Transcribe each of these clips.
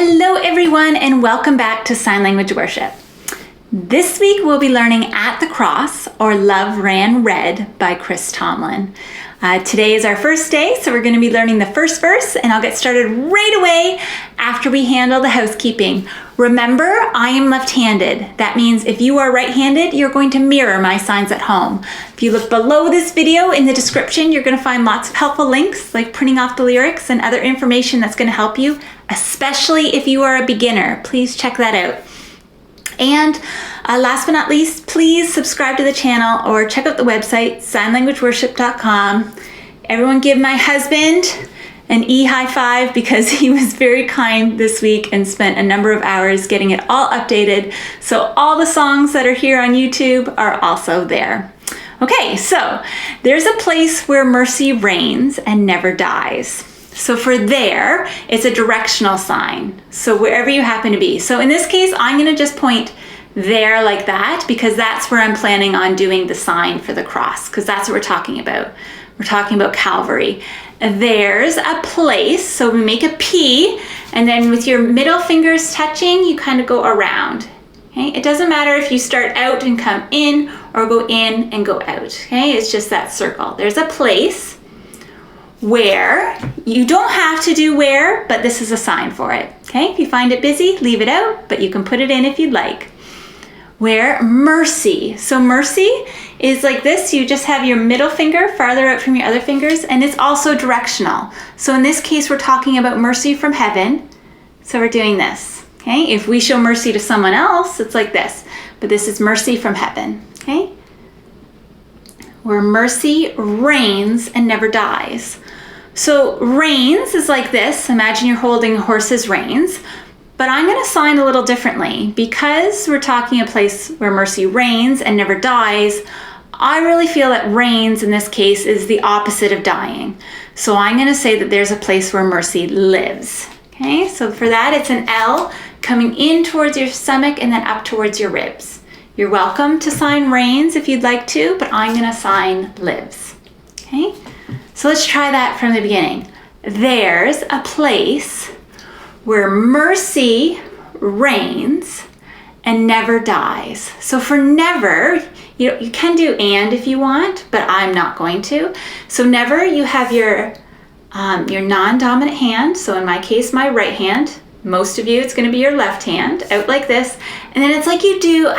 Hello everyone and welcome back to Sign Language Worship. This week we'll be learning At the Cross or Love Ran Red by Chris Tomlin. Today is our first day, so we're going to be learning the first verse, and I'll get started right away after we handle the housekeeping. Remember, I am left-handed. That means if you are right-handed, you're going to mirror my signs at home. If you look below this video in the description, you're going to find lots of helpful links like printing off the lyrics and other information that's going to help you, especially if you are a beginner. Please check that out. And last but not least, please subscribe to the channel or check out the website, signlanguageworship.com. Everyone give my husband an high five because he was very kind this week and spent a number of hours getting it all updated. So all the songs that are here on YouTube are also there. Okay, so there's a place where mercy reigns and never dies. So for there, it's a directional sign. So wherever you happen to be. So in this case, I'm going to just point there like that because that's where I'm planning on doing the sign for the cross, because that's what we're talking about. We're talking about Calvary. There's a place, so we make a P, and then with your middle fingers touching, you kind of go around. Okay? It doesn't matter if you start out and come in or go in and go out. Okay? It's just that circle. There's a place where, you don't have to do where, but this is a sign for it. Okay? If you find it busy, leave it out, but you can put it in if you'd like. Where mercy. So mercy is like this. You just have your middle finger farther out from your other fingers, and it's also directional. So in this case, we're talking about mercy from heaven. So we're doing this. Okay? If we show mercy to someone else, it's like this. But this is mercy from heaven. Okay? Where mercy reigns and never dies. So reins is like this. Imagine you're holding a horse's reins. But I'm going to sign a little differently. Because we're talking a place where mercy reigns and never dies, I really feel that reigns in this case is the opposite of dying. So I'm going to say that there's a place where mercy lives. Okay, so for that it's an L coming in towards your stomach and then up towards your ribs. You're welcome to sign reigns if you'd like to, but I'm going to sign lives. Okay, so let's try that from the beginning. There's a place where mercy reigns and never dies. So for never, you can do and if you want, but I'm not going to. So never, you have your non-dominant hand. So in my case, my right hand. Most of you, it's going to be your left hand out like this. And then it's like you do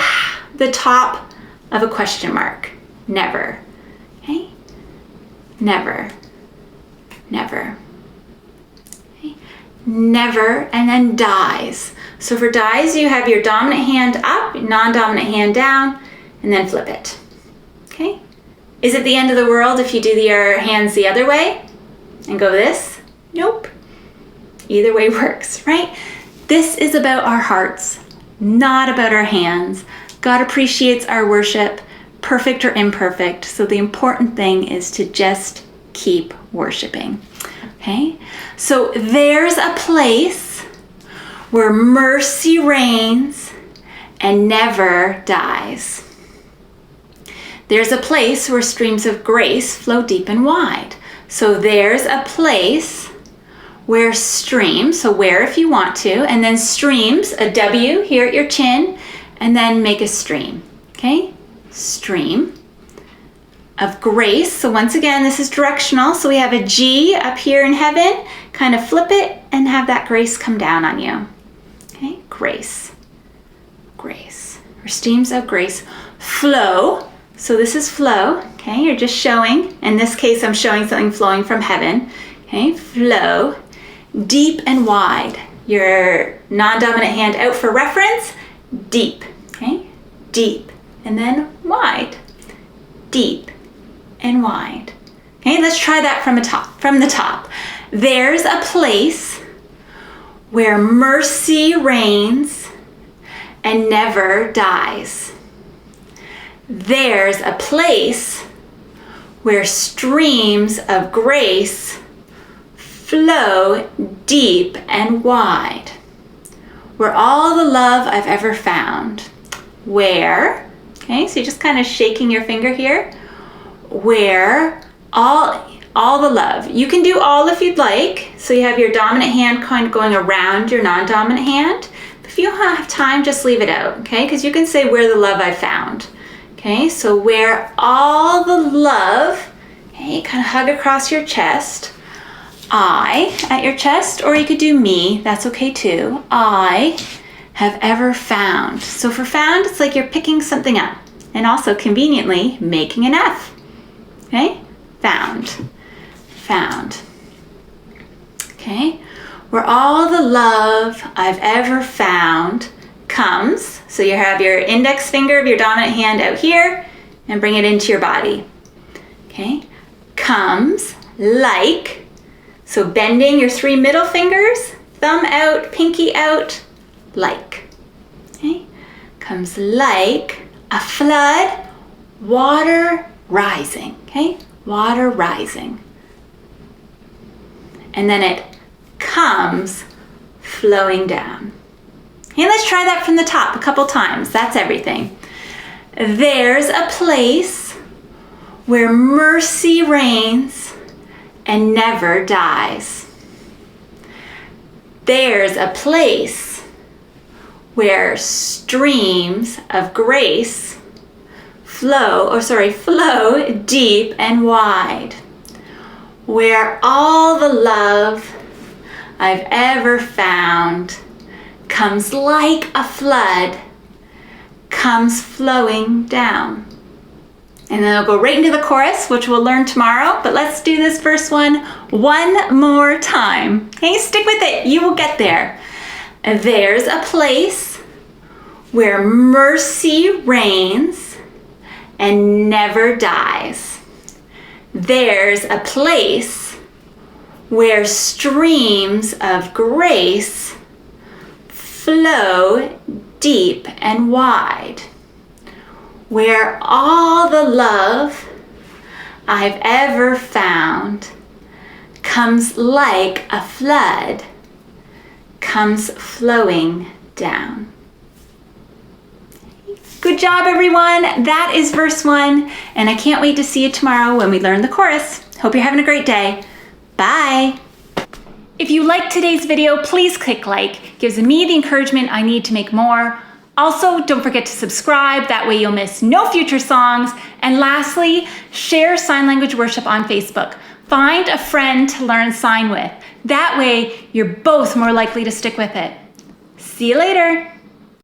the top of a question mark. Never. Okay? Never. Never. Never, and then dies. So for dies, you have your dominant hand up, non-dominant hand down, and then flip it. Okay? Is it the end of the world if you do your hands the other way and go this? Nope. Either way works, right? This is about our hearts, not about our hands. God appreciates our worship, perfect or imperfect. So the important thing is to just keep worshiping. Okay, so there's a place where mercy reigns and never dies. There's a place where streams of grace flow deep and wide. So there's a place where streams, so where if you want to, and then streams, a W here at your chin, and then make a stream. Okay, stream of grace. So once again, this is directional. So we have a G up here in heaven, kind of flip it and have that grace come down on you. Okay, grace, grace, or streams of grace flow. So this is flow. Okay, you're just showing. In this case, I'm showing something flowing from heaven. Okay, flow, deep and wide. Your non-dominant hand out for reference, deep. Okay, deep, and then wide, deep and wide. Okay, let's try that from the top. There's a place where mercy reigns and never dies. There's a place where streams of grace flow deep and wide. Where all the love I've ever found. Where, okay, so you're just kind of shaking your finger here. Where all all the love. You can do all if you'd like. So you have your dominant hand kind of going around your non-dominant hand. If you don't have time, just leave it out, okay? Because you can say where the love I found. Okay, so where all the love, okay, kind of hug across your chest. I at your chest, or you could do me, that's okay too. I have ever found. So for found, it's like you're picking something up and also conveniently making an F. Okay, found, found. Okay, where all the love I've ever found comes. So you have your index finger of your dominant hand out here and bring it into your body. Okay, comes like, so bending your 3 middle fingers, thumb out, pinky out, like. Okay, comes like a flood, water rising. Okay, water rising. And then it comes flowing down. Okay, let's try that from the top a couple times. That's everything. There's a place where mercy reigns and never dies. There's a place where streams of grace flow deep and wide. Where all the love I've ever found comes like a flood, comes flowing down. And then I'll go right into the chorus, which we'll learn tomorrow, but let's do this first one more time. Okay, stick with it, you will get there. There's a place where mercy reigns and never dies. There's a place where streams of grace flow deep and wide, where all the love I've ever found comes like a flood, comes flowing down. Good job, everyone. That is verse 1, and I can't wait to see you tomorrow when we learn the chorus. Hope you're having a great day. Bye. If you liked today's video, please click like. It gives me the encouragement I need to make more. Also, don't forget to subscribe. That way you'll miss no future songs. And lastly, share Sign Language Worship on Facebook. Find a friend to learn sign with. That way, you're both more likely to stick with it. See you later.